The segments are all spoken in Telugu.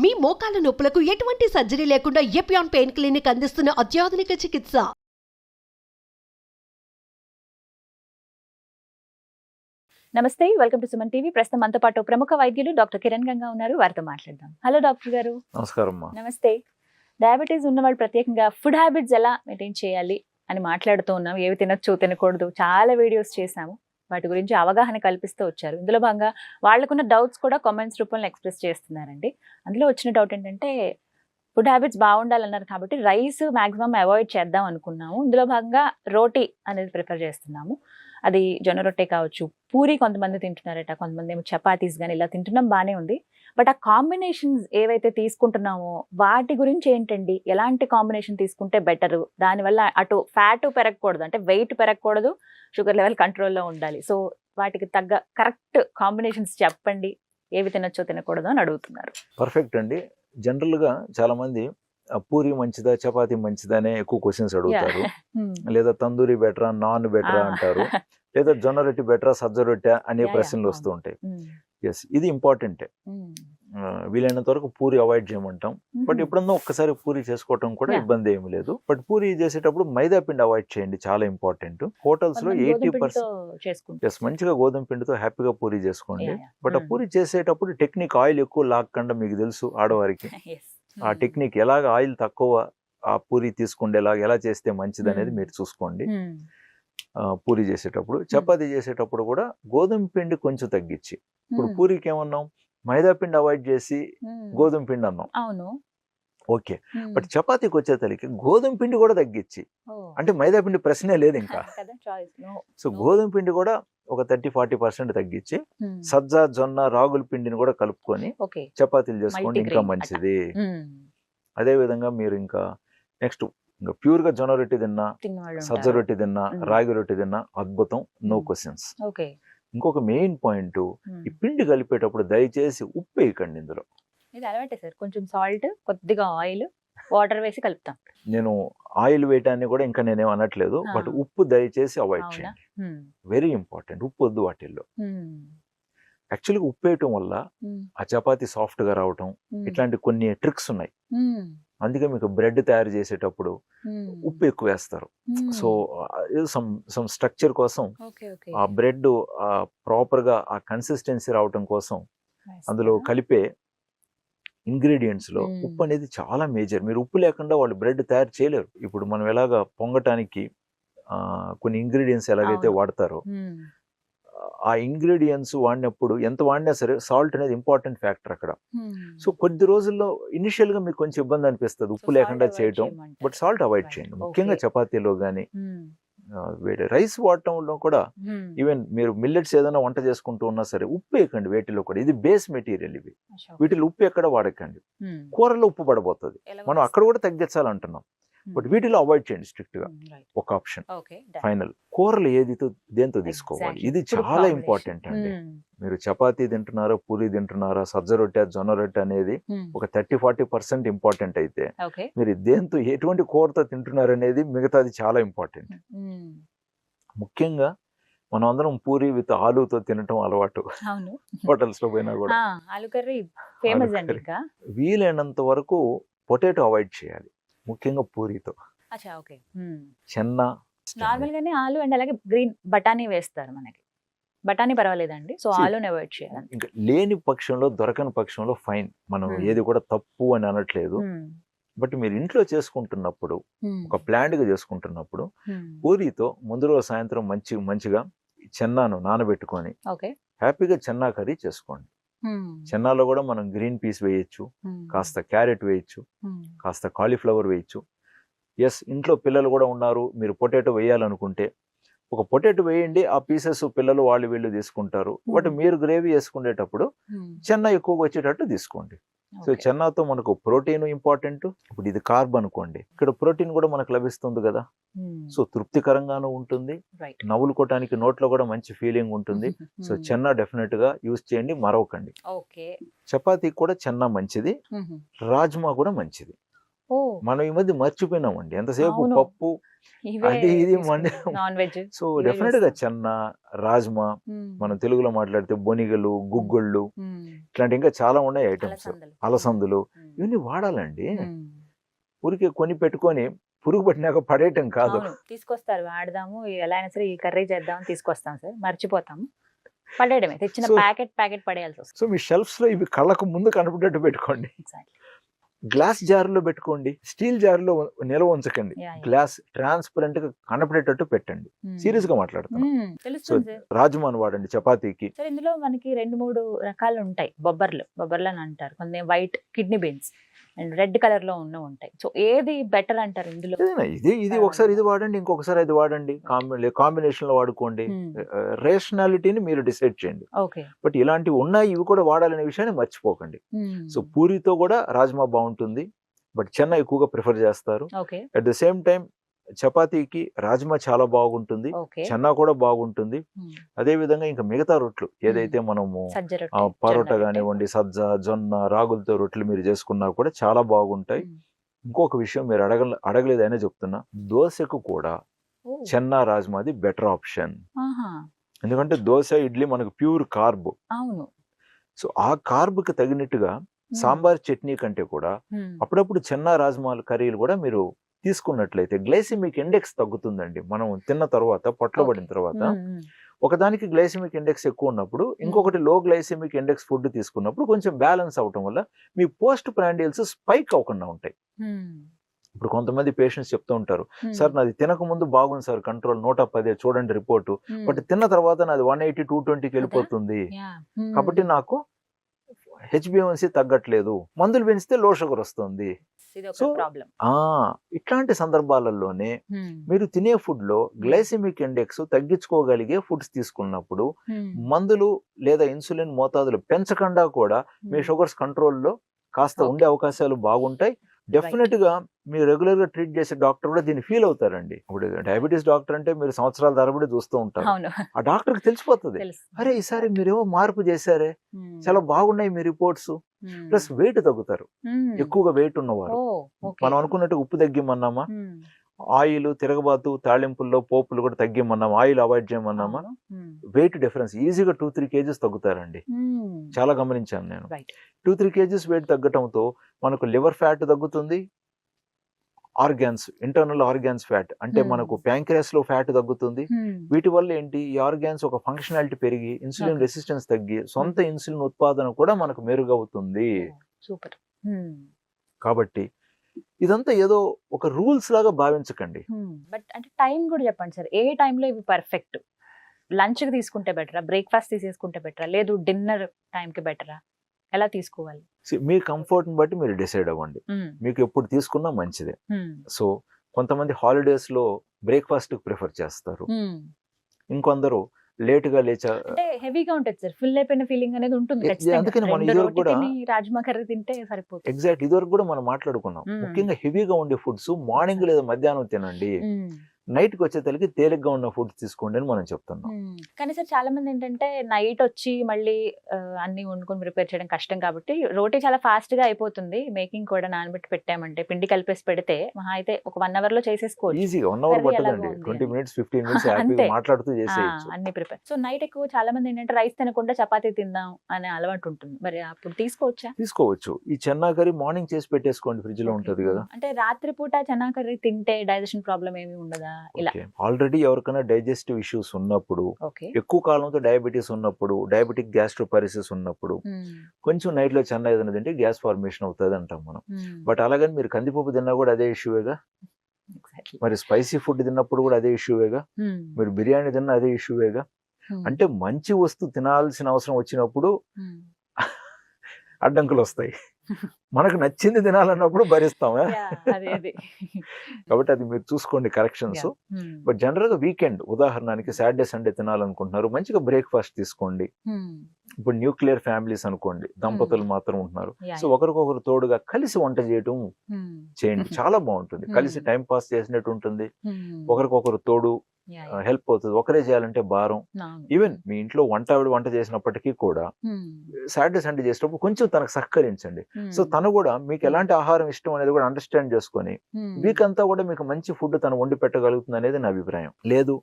మీ మోకాల నొప్పులకు ఎటువంటి సర్జరీ లేకుండా ఎపియాన్ పెయిన్ క్లినిక్ అందిస్తున్న అత్యాధునిక చికిత్స. నమస్తే, వెల్కమ్ టు సుమన్ టీవీ. ప్రస్తుతం మనతో పాటు ప్రముఖ వైద్యులు డాక్టర్ కిరణ్ గంగా ఉన్నారు. వారితో మాట్లాడదాం. హలో డాక్టర్ గారు. నమస్కారం. నమస్తే. డయాబెటీస్ ఉన్న వాళ్ళు ప్రత్యేకంగా ఫుడ్ హ్యాబిట్స్ ఎలా మెయింటైన్ చేయాలి అని మాట్లాడుతూ ఉన్నాం. ఏవి తినొచ్చు తినకూడదు చాలా వీడియోస్ చేశాము. వాటి గురించి అవగాహన కల్పిస్తూ వచ్చారు. ఇందులో భాగంగా వాళ్ళకున్న డౌట్స్ కూడా కామెంట్స్ రూపంలో ఎక్స్ప్రెస్ చేస్తున్నారండి. అందులో వచ్చిన డౌట్ ఏంటంటే, ఫుడ్ హ్యాబిట్స్ బాగుండాలన్నారు కాబట్టి రైస్ మాక్సిమం అవాయిడ్ చేద్దాం అనుకున్నాము. ఇందులో భాగంగా రోటీ అనేది ప్రిఫర్ చేస్తున్నాము. అది జొన్న రొట్టె కావచ్చు, పూరి కొంతమంది తింటున్నారట, కొంతమంది ఏమో చపాతీస్ కానీ ఇలా తింటున్నాం, బాగానే ఉంది. బట్ ఆ కాంబినేషన్స్ ఏవైతే తీసుకుంటున్నామో వాటి గురించి ఏంటండి, ఎలాంటి కాంబినేషన్ తీసుకుంటే బెటరు, దానివల్ల అటు ఫ్యాట్ పెరగకూడదు, అంటే వెయిట్ పెరగకూడదు, షుగర్ లెవెల్ కంట్రోల్లో ఉండాలి. సో వాటికి తగ్గ కరెక్ట్ కాంబినేషన్స్ చెప్పండి, ఏవి తినొచ్చో తినకూడదు అని అడుగుతున్నారు. పర్ఫెక్ట్ అండి. జనరల్గా చాలా మంది పూరి మంచిదా చపాతీ మంచిదా అనే ఎక్కువ క్వశ్చన్స్ అడుగుతారు. లేదా తందూరి బెటరా నాన్ బెటరా అంటారు, లేదా జొన్న రొట్టె బెటరా సజ్జ రొట్టె అనే ప్రశ్నలు వస్తూ ఉంటాయి. ఎస్, ఇది ఇంపార్టెంటే. వీలైనంత వరకు పూరి అవాయిడ్ చేయమంటాం. బట్ ఎప్పుడన్నా ఒక్కసారి పూరి చేసుకోవటం కూడా ఇబ్బంది ఏమి లేదు. బట్ పూరి చేసేటప్పుడు మైదా పిండి అవాయిడ్ చేయండి, చాలా ఇంపార్టెంట్. హోటల్స్ లో 80% మంచిగా గోధుమ పిండితో హ్యాపీగా పూరి చేసుకోండి. బట్ ఆ పూరి చేసేటప్పుడు టెక్నిక్ ఆయిల్ ఎక్కువ లాక్కుండా, మీకు తెలుసు ఆడవారికి ఆ టెక్నిక్, ఎలాగ ఆయిల్ తక్కువ ఆ పూరి తీసుకుండేలాగా ఎలా చేస్తే మంచిది అనేది మీరు చూసుకోండి. పూరి చేసేటప్పుడు, చపాతీ చేసేటప్పుడు కూడా గోధుమ పిండి కొంచెం తగ్గించి, ఇప్పుడు పూరికి ఏమన్నాం, మైదా పిండి అవాయిడ్ చేసి గోధుమ పిండి అన్నాం, అవును ఓకే. బట్ చపాతీకి వచ్చేసరికి గోధుమ పిండి కూడా తగ్గించి, అంటే మైదా పిండి ప్రశ్నే లేదు ఇంకా. సో గోధుమ పిండి కూడా ఒక 30-40% తగ్గించి, సజ్జ జొన్న రాగుల పిండిని కూడా కలుపుకొని చపాతీలు చేసుకోండి, ఇంకా మంచిది. అదే విధంగా మీరు ఇంకా నెక్స్ట్ ఇంకా ప్యూర్ గా జొన్న రొట్టె తిన్నా, సజ్జ రొట్టె తిన్నా, రాగి రొట్టె తిన్నా అద్భుతం, నో క్వశ్చన్స్. ఇంకొక మెయిన్ పాయింట్, ఈ పిండి కలిపేటప్పుడు దయచేసి ఉప్పు వేయకండి ఇందులో. ఇది అలవాటే సార్, కొంచెం సాల్ట్, కొద్దిగా ఆయిల్, వాటర్ వేసి కలుపుతాం. నేను ఆయిల్ వేయటాన్ని కూడా ఇంకా నేనేం అనట్లేదు, బట్ ఉప్పు దయచేసి అవాయిడ్ చేయండి, వెరీ ఇంపార్టెంట్. ఉప్పు వద్దు వాటిల్లో. యాక్చువల్గా ఉప్పు వేయటం వల్ల ఆ చపాతీ సాఫ్ట్ గా రావటం, ఇట్లాంటి కొన్ని ట్రిక్స్ ఉన్నాయి. అందుకే మీకు బ్రెడ్ తయారు చేసేటప్పుడు ఉప్పు ఎక్కువ వేస్తారు. సో సమ్ స్ట్రక్చర్ కోసం, ఆ బ్రెడ్ ప్రాపర్ గా ఆ కన్సిస్టెన్సీ రావటం కోసం అందులో కలిపే ఇంగ్రీడియంట్స్ లో ఉప్పు అనేది చాలా మేజర్. మీరు ఉప్పు లేకుండా వాళ్ళు బ్రెడ్ తయారు చేయలేరు. ఇప్పుడు మనం ఎలాగా పొంగటానికి కొన్ని ఇంగ్రీడియంట్స్ ఎలాగైతే వాడతారో, ఆ ఇంగ్రీడియంట్స్ వాడినప్పుడు ఎంత వాడినా సరే సాల్ట్ అనేది ఇంపార్టెంట్ ఫ్యాక్టర్ అక్కడ. సో కొద్ది రోజుల్లో ఇనిషియల్ గా మీకు కొంచెం ఇబ్బంది అనిపిస్తుంది ఉప్పు లేకుండా చేయటం, బట్ సాల్ట్ అవాయిడ్ చేయండి. ముఖ్యంగా చపాతీలో కానీ రైస్ వాడటంలో కూడా, ఈవెన్ మీరు మిల్లెట్స్ ఏదైనా వంట చేసుకుంటూ ఉన్నా సరే ఉప్పు వేయకండి వీటిలో కూడా. ఇది బేస్ మెటీరియల్, ఇవి వీటిలో ఉప్పు ఎక్కడ వాడకండి. కూరలో ఉప్పు పడబోతుంది, మనం అక్కడ కూడా తగ్గించాలంటున్నాం. బట్ వీటిలో అవాయిడ్ చేయండి స్ట్రిక్ట్ గా. ఒక ఆప్షన్ ఫైనల్, కూరలు దేంతో తీసుకోవాలి, ఇది చాలా ఇంపార్టెంట్ అండి. మీరు చపాతీ తింటున్నారా, పూరి తింటున్నారా, సజ్జ రొట్టె జొన్న రొట్టె అనేది ఒక 30-40% ఇంపార్టెంట్ అయితే, మీరు దేంతో ఎటువంటి కూరతో తింటున్నారు అనేది మిగతాది చాలా ఇంపార్టెంట్. ముఖ్యంగా మనం అందరం పూరి విత్ ఆలూతో తినటం అలవాటు, హోటల్స్ లో పోయినా కూడా. వీలైనంత వరకు పొటాటో అవాయిడ్ చేయాలి, ముఖ్యంగా పూరితో. చెన్న నార్మల్ గానే ఆలు అండ్ అలాగే గ్రీన్ బఠానీ వేస్తారు, మనకి బఠానీ పర్వాలేదండి. సో ఆలుని అవాయిడ్ చేయాలి. ఇంకా లేని పక్షంలో, దొరకని పక్షంలో ఫైన్, మనం ఏది కూడా తప్పు అని అనట్లేదు. బట్ మీరు ఇంట్లో చేసుకుంటున్నప్పుడు, ఒక ప్లాంట్ గా చేసుకుంటున్నప్పుడు, పూరితో ముందు రోజు సాయంత్రం మంచిగా చెన్నాను నానబెట్టుకొని హ్యాపీగా చెన్నా కర్రీ చేసుకోండి. చెన్నాలో కూడా మనం గ్రీన్ పీస్ వేయచ్చు, కాస్త క్యారెట్ వేయచ్చు, కాస్త కాలీఫ్లవర్ వేయచ్చు. ఎస్, ఇంట్లో పిల్లలు కూడా ఉన్నారు, మీరు పొటాటో వేయాలనుకుంటే ఒక పొటాటో వేయండి, ఆ పీసెస్ పిల్లలు వీళ్ళు తీసుకుంటారు. బట్ మీరు గ్రేవీ వేసుకునేటప్పుడు చెన్నా ఎక్కువగా వచ్చేటట్టు తీసుకోండి. సో చెన్నాతో మనకు ప్రోటీన్ ఇంపార్టెంట్. ఇప్పుడు ఇది కార్బ్ అనుకోండి, ఇక్కడ ప్రోటీన్ కూడా మనకు లభిస్తుంది కదా. సో తృప్తికరంగానూ ఉంటుంది, నవ్వులుకోవటానికి నోట్లో కూడా మంచి ఫీలింగ్ ఉంటుంది. సో చెన్నా డెఫినెట్ గా యూజ్ చేయండి, మరవకండి. చపాతీ కూడా చెన్నా మంచిది, రాజ్మా కూడా మంచిది. ఓ మనం ఈ మధ్య మర్చిపోయినామండి ఎంతసేపు అవును. పప్పు ఇవే అది ఇది Monday non veg. So definite గా చెన్న రాజ్మా మనం తెలుగులో మాట్లాడితే బొనిగలు గుగ్గుళ్ళు ఇట్లాంటి ఇంకా చాలా ఉన్నాయి ఐటమ్స్ అలసందులు ఇవన్నీ వాడాలండి ఊరికే కొని పెట్టుకొని పురుగు పట్టినాక పడేయటం కాదు తీసుకొస్తారు, వాడదాము ఎలా అయినా సరే ఈ కర్రీ చేద్దామని తీసుకొస్తాం సార్, మర్చిపోతాము, పడేయడమే, తెచ్చిన So- ప్యాకెట్ పడేయాల్సి వస్తుంది. సో మీ షెల్ఫ్స్ లో ఇవి కళ్ళకు ముందు కనపడేట్టు పెట్టుకోండి Exactly. గ్లాస్ జార్లో పెట్టుకోండి స్టీల్ జార్లో నిల్వ ఉంచకండి Yeah, yeah. గ్లాస్ ట్రాన్స్పరెంట్ గా కనపడేటట్టు పెట్టండి సీరియస్ గా మాట్లాడుతున్నాం సో తెలుస్తుంది సార్. రాజ్మాను వాడండి చపాతీకి సార్ ఇందులో మనకి 2-3 రకాలు ఉంటాయి, బొబ్బర్లు అని అంటారు, కొన్ని white kidney beans and red colour లో ఉంటాయి. సో ఏది బెటర్ అంటారు ఇందులో? ఏదైనా ఇది ఒకసారి ఇది వాడండి ఇంకొకసారి అది వాడండి కాంబినేషన్ లో వాడుకోండి రేషనాలిటీని మీరు డిసైడ్ చేయండి ఓకే. బట్ ఇలాంటివి ఉన్నాయి ఇవి కూడా వాడాలనే విషయాన్ని మర్చిపోకండి సో పూరితో కూడా రాజ్మా బాగుంటుంది బట్ చెన్న ఎక్కువగా ప్రిఫర్ చేస్తారు okay at the same time చపాతీకి రాజ్మా చాలా బాగుంటుంది ఓకే. చెన్నా కూడా బాగుంటుంది అదే విధంగా ఇంకా మిగతా రొట్లు ఏదైతే మనము సజ్జ రొట్టె, పరోటా జొన్న రొట్టె. కానివ్వండి సజ్జ జొన్న రాగులతో రొట్టెలు మీరు చేసుకున్నా కూడా చాలా బాగుంటాయి ఇంకొక విషయం మీరు అడగలేదనే చెప్తున్నా దోశకు కూడా ఓ, చెన్నా రాజ్మాది బెటర్ ఆప్షన్ ఆహా, ఎందుకంటే దోశ ఇడ్లీ మనకు ప్యూర్ కార్బ్ అవును. సో ఆ కార్బ్ కి తగినట్టుగా సాంబార్ చట్నీ కంటే కూడా అప్పుడప్పుడు చెన్నా రాజ్మాల కర్రీలు కూడా మీరు తీసుకున్నట్లయితే గ్లైసిమిక్ ఇండెక్స్ తగ్గుతుందండి మనం తిన్న తర్వాత పొట్ల పడిన తర్వాత ఒకదానికి గ్లైసిమిక్ ఇండెక్స్ ఎక్కువ ఉన్నప్పుడు ఇంకొకటి లో గ్లైసిమిక్ ఇండెక్స్ ఫుడ్ తీసుకున్నప్పుడు కొంచెం బ్యాలెన్స్ అవటం వల్ల మీ పోస్ట్ ప్రాండియల్స్ స్పైక్ అవ్వకుండా ఉంటాయి ఇప్పుడు కొంతమంది పేషెంట్స్ చెప్తూ ఉంటారు సార్ నాది తినక ముందు బాగుంది సార్ కంట్రోల్ 110 చూడండి రిపోర్టు బట్ తిన్న తర్వాత నాది 180 220కి వెళ్ళిపోతుంది కాబట్టి నాకు హెచ్బిఎన్సీ తగ్గట్లేదు మందులు పెంచితే లో షుగర్ వస్తుంది సో ఇట్లాంటి సందర్భాలలోనే మీరు తినే food low glycemic index తగ్గించుకోగలిగే foods తీసుకున్నప్పుడు మందులు లేదా ఇన్సులిన్ మోతాదులు పెంచకుండా కూడా మీ షుగర్స్ కంట్రోల్లో కాస్త ఉండే అవకాశాలు బాగుంటాయి డెఫినెట్ గా మీరు రెగ్యులర్ గా ట్రీట్ చేసే డాక్టర్ కూడా దీన్ని ఫీల్ అవుతారండి ఇప్పుడు డయాబెటీస్ డాక్టర్ అంటే మీరు సంవత్సరాల తరబడి చూస్తూ ఉంటారు ఆ డాక్టర్ కి తెలిసిపోతుంది అరే ఈసారి మీరేమో మార్పు చేశారే చాలా బాగున్నాయి మీ రిపోర్ట్స్ ప్లస్ వెయిట్ తగ్గుతారు ఎక్కువగా వెయిట్ ఉన్నవారు మనం అనుకున్నట్టు ఉప్పు తగ్గిమన్నామా ఆయిల్ తిరగబాతు తాళింపుల్లో పోపులు కూడా తగ్గిమన్నామా ఆయిల్ అవాయిడ్ చేయమన్నామా వెయిట్ డిఫరెన్స్ ఈజీగా 2-3 కేజీస్ తగ్గుతారండి చాలా గమనించాను నేను 2-3 కేజీస్ వెయిట్ తగ్గటంతో మనకు లివర్ ఫ్యాట్ తగ్గుతుంది ఆర్గాన్స్ ఇంటర్నల్ ఆర్గాన్స్ ఫ్యాట్ అంటే మనకు ప్యాంక్రియాస్ లో ఫ్యాట్ తగ్గుతుంది వీటి వల్ల ఏంటి ఈ ఆర్గాన్స్ ఒక ఫంక్షనాలిటీ పెరిగి ఇన్సులిన్ రెసిస్టెన్స్ తగ్గి సొంత ఇన్సులిన్ ఉత్పాదన కూడా మనకు మెరుగవుతుంది సూపర్. కాబట్టి ఇదంతా ఏదో ఒక రూల్స్ లాగా భావించకండి బట్ అంటే టైం కూడా చెప్పండి సార్, ఏ టైంలో ఇవి పర్ఫెక్ట్? లంచ్ కి తీసుకుంటే బెటరా, బ్రేక్ఫాస్ట్ తీసేసుకుంటే బెటరా, లేదు డిన్నర్ టైంకి బెటరా, ఎలా తీసుకోవాలి? మీ కంఫర్ట్ ని బట్టి మీరు డిసైడ్ అవ్వండి మీకు ఎప్పుడు తీసుకున్నా మంచిదే సో కొంతమంది హాలిడేస్ లో బ్రేక్ఫాస్ట్ ప్రిఫర్ చేస్తారు ఇంకొందరు లేట్ గా లేచా అంటే హెవీగా ఉంటుంది సార్, ఫుల్ అయిపోయిన ఫీలింగ్ అనేది ఉంటుంది. అందుకని మనం ఇదివరకు కూడా రాజ్మా కర్రీ తింటే సరిపోతుంది. ఎగ్జాక్ట్ ఇదివరకు కూడా మనం మాట్లాడుకున్నాం ముఖ్యంగా హెవీగా ఉండే ఫుడ్స్ మార్నింగ్ లేదా మధ్యాహ్నం తినండి నైట్ కి వచ్చేసరికి తేలిగ్గా ఉన్న ఫుడ్స్ తీసుకోండి అని మనం చెప్తున్నాం. కానీ సార్ చాలా మంది ఏంటంటే నైట్ వచ్చి మళ్ళీ అన్ని వండుకొని ప్రిపేర్ చేయడం కష్టం కాబట్టి రోటీ చాలా ఫాస్ట్ గా అయిపోతుంది, మేకింగ్ కూడా నానబెట్టి పెట్టామంటే పిండి కలిపేసి పెడితే మహా అయితే ఒక 1 hour లో చేసేసుకోవచ్చు. ఈజీగా 1 hour పట్టదండి, 20 minutes 15 minutes హ్యాపీగా మాట్లాడుతూ చేసేయచ్చు అన్ని ప్రిపేర్. సో నైట్ ఎక్కువ చాలా మంది ఏంటంటే రైస్ తినకుండా చపాతీ తిందాం అనే అలవాటు ఉంటుంది, మరి అప్పుడు తీసుకోవచ్చా? తీసుకోవచ్చు. ఈ చెన్నా కర్రీ మార్నింగ్ చేసి పెట్టేసుకోండి, ఫ్రిడ్జ్ లో ఉంటది కదా. అంటే రాత్రి పూట చెన్నా కర్రీ తింటే డైజెషన్ ప్రాబ్లం ఏమి ఉండదా? ఇలా ఆల్రెడీ ఎవరికైనా డైజెస్టివ్ ఇష్యూస్ ఉన్నప్పుడు, ఎక్కువ కాలంతో డయాబెటీస్ ఉన్నప్పుడు, డయాబెటిక్ గ్యాస్ట్రోపారిసిస్ ఉన్నప్పుడు కొంచెం నైట్ లో చెన్నా ఏదైనా తింటే గ్యాస్ ఫార్మేషన్ అవుతుంది అంటాం మనం. బట్ అలాగని మీరు కందిపప్పు తిన్నా కూడా అదే ఇష్యూవేగా, మరి స్పైసీ ఫుడ్ తిన్నప్పుడు కూడా అదే ఇష్యూవేగా, మీరు బిర్యానీ తిన్నా అదే ఇష్యూవేగా. అంటే మంచి వస్తువు తినాల్సిన అవసరం వచ్చినప్పుడు అడ్డంకులు వస్తాయి, మనకు నచ్చింది తినాలన్నప్పుడు భరిస్తాం. కాబట్టి అది మీరు చూసుకోండి కరెక్షన్స్. బట్ జనరల్ గా వీకెండ్ ఉదాహరణకి సాటర్డే సండే తినాలనుకుంటున్నారు, మంచిగా బ్రేక్ఫాస్ట్ తీసుకోండి. ఇప్పుడు న్యూక్లియర్ ఫ్యామిలీస్ అనుకోండి, దంపతులు మాత్రం ఉంటున్నారు, సో ఒకరికొకరు తోడుగా కలిసి వంట చేయటం చేయండి, చాలా బాగుంటుంది. కలిసి టైం పాస్ చేసినట్టు ఉంటుంది, ఒకరికొకరు తోడు హెల్ప్ అవుతుంది. ఒకరే చేయాలంటే భారం. ఈవెన్ మీ ఇంట్లో ఆవిడ వంట చేసినప్పటికీ కూడా సాటర్డే సండే చేసినప్పుడు కొంచెం తనకు సహకరించండి. సో తను కూడా మీకు ఎలాంటి ఆహారం ఇష్టం అనేది కూడా అండర్స్టాండ్ చేసుకొని వీక్ అంతా కూడా మీకు మంచి ఫుడ్ తను వండి పెట్టగలుగుతుంది అనేది నా అభిప్రాయం. లేదు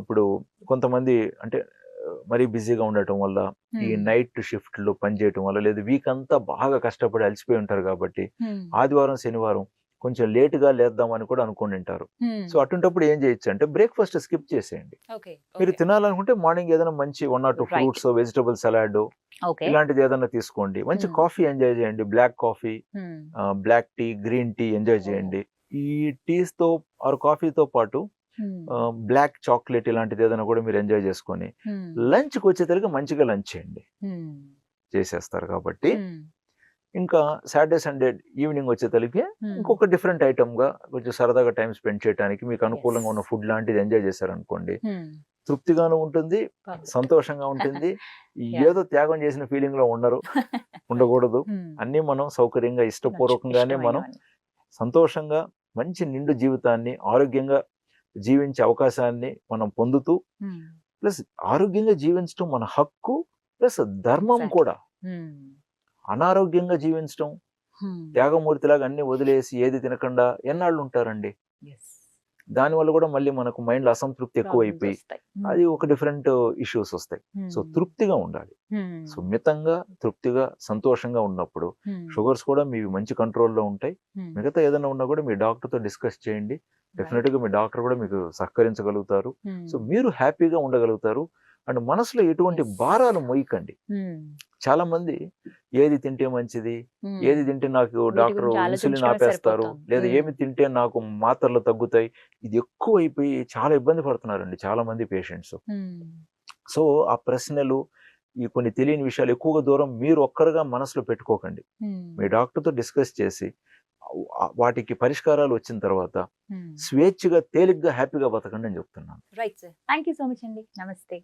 ఇప్పుడు కొంతమంది అంటే మరీ బిజీగా ఉండటం వల్ల ఈ నైట్ షిఫ్ట్లు పనిచేయటం వల్ల, లేదు వీక్ అంతా బాగా కష్టపడి అలసిపోయి ఉంటారు కాబట్టి ఆదివారం శనివారం కొంచెం లేట్ గా లేద్దామని కూడా అనుకుని ఉంటారు. సో అటుంటప్పుడు ఏం చేయొచ్చు అంటే బ్రేక్ఫాస్ట్ స్కిప్ చేసేయండి. మీరు తినాలనుకుంటే మార్నింగ్ ఏదైనా మంచి 1 or 2 ఫ్రూట్స్, వెజిటబుల్ సలాడ్ ఇలాంటిది ఏదైనా తీసుకోండి. మంచి కాఫీ ఎంజాయ్ చేయండి, black coffee, black tea, green tea enjoy చేయండి. ఈ టీస్ తో ఆర్ కాఫీతో పాటు బ్లాక్ చాక్లెట్ ఇలాంటిది ఏదైనా కూడా మీరు ఎంజాయ్ చేసుకొని లంచ్ కి వచ్చేసరికి మంచిగా లంచ్ చేయండి. చేసేస్తారు కాబట్టి ఇంకా సాటర్డే సండే ఈవినింగ్ వచ్చేసరికి ఇంకొక డిఫరెంట్ ఐటమ్ గా కొంచెం సరదాగా టైం స్పెండ్ చేయడానికి మీకు అనుకూలంగా ఉన్న ఫుడ్ లాంటిది ఎంజాయ్ చేశారనుకోండి, తృప్తిగాను ఉంటుంది, సంతోషంగా ఉంటుంది. ఏదో త్యాగం చేసిన ఫీలింగ్ లో ఉండకూడదు. అన్ని మనం సౌకర్యంగా ఇష్టపూర్వకంగానే మనం సంతోషంగా మంచి నిండు జీవితాన్ని ఆరోగ్యంగా జీవించే అవకాశాన్ని మనం పొందుతూ, ప్లస్ ఆరోగ్యంగా జీవించడం మన హక్కు ప్లస్ ధర్మం కూడా. అనారోగ్యంగా జీవించడం, త్యాగమూర్తిలాగా అన్ని వదిలేసి ఏది తినకుండా ఎన్నాళ్ళు ఉంటారండి? దానివల్ల కూడా మళ్ళీ మనకు మైండ్ లో అసంతృప్తి ఎక్కువైపోయి అది ఒక డిఫరెంట్ ఇష్యూస్ వస్తాయి. సో తృప్తిగా ఉండాలి. సో మితంగా తృప్తిగా సంతోషంగా ఉన్నప్పుడు షుగర్స్ కూడా మీ మంచి కంట్రోల్లో ఉంటాయి. మిగతా ఏదైనా ఉన్నా కూడా మీ డాక్టర్ తో డిస్కస్ చేయండి. డెఫినెట్ గా మీ డాక్టర్ కూడా మీకు సహకరించగలుగుతారు. సో మీరు హ్యాపీగా ఉండగలుగుతారు. అండ్ మనసులో ఎటువంటి భారాలు మోయకండి. చాలా మంది ఏది తింటే మంచిది, ఏది తింటే నాకు డాక్టర్ ఇన్సులిన్ ఆపేస్తారు, లేదా ఏమి తింటే నాకు మాత్రలు తగ్గుతాయి, ఇది ఎక్కువ అయిపోయి చాలా ఇబ్బంది పడుతున్నారండి చాలా మంది పేషెంట్స్. సో ఆ ప్రశ్నలు, ఈ కొన్ని తెలియని విషయాలు ఎక్కువగా దూరం మీరు ఒక్కరుగా మనసులో పెట్టుకోకండి. మీ డాక్టర్ తో డిస్కస్ చేసి వాటికి పరిష్కారాలు వచ్చిన తర్వాత స్వేచ్ఛగా తేలిగ్గా హ్యాపీగా బతకండి అని చెప్తున్నాను. Right sir, thank you so much అండి. నమస్తే.